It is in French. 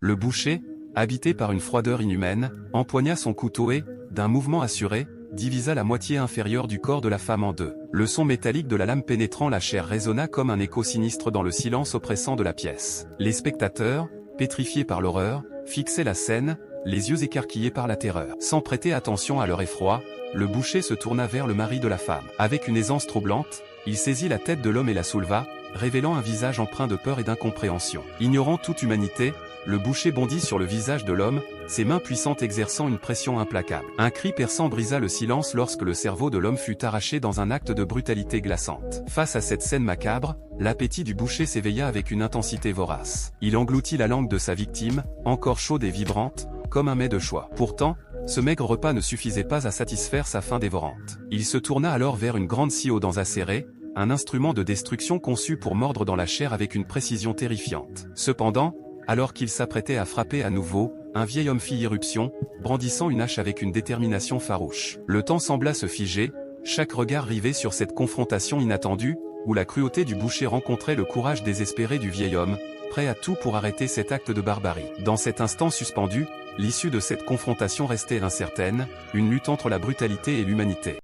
Le boucher, habité par une froideur inhumaine, empoigna son couteau et, d'un mouvement assuré, divisa la moitié inférieure du corps de la femme en deux. Le son métallique de la lame pénétrant la chair résonna comme un écho sinistre dans le silence oppressant de la pièce. Les spectateurs, pétrifiés par l'horreur, fixaient la scène, les yeux écarquillés par la terreur. Sans prêter attention à leur effroi, le boucher se tourna vers le mari de la femme. Avec une aisance troublante, il saisit la tête de l'homme et la souleva, révélant un visage empreint de peur et d'incompréhension. Ignorant toute humanité, le boucher bondit sur le visage de l'homme, ses mains puissantes exerçant une pression implacable. Un cri perçant brisa le silence lorsque le cerveau de l'homme fut arraché dans un acte de brutalité glaçante. Face à cette scène macabre, l'appétit du boucher s'éveilla avec une intensité vorace. Il engloutit la langue de sa victime, encore chaude et vibrante, comme un mets de choix. Pourtant, ce maigre repas ne suffisait pas à satisfaire sa faim dévorante. Il se tourna alors vers une grande scie aux dents acérées, un instrument de destruction conçu pour mordre dans la chair avec une précision terrifiante. Cependant, alors qu'il s'apprêtait à frapper à nouveau, un vieil homme fit irruption, brandissant une hache avec une détermination farouche. Le temps sembla se figer, chaque regard rivé sur cette confrontation inattendue, où la cruauté du boucher rencontrait le courage désespéré du vieil homme, prêt à tout pour arrêter cet acte de barbarie. Dans cet instant suspendu, l'issue de cette confrontation restait incertaine, une lutte entre la brutalité et l'humanité.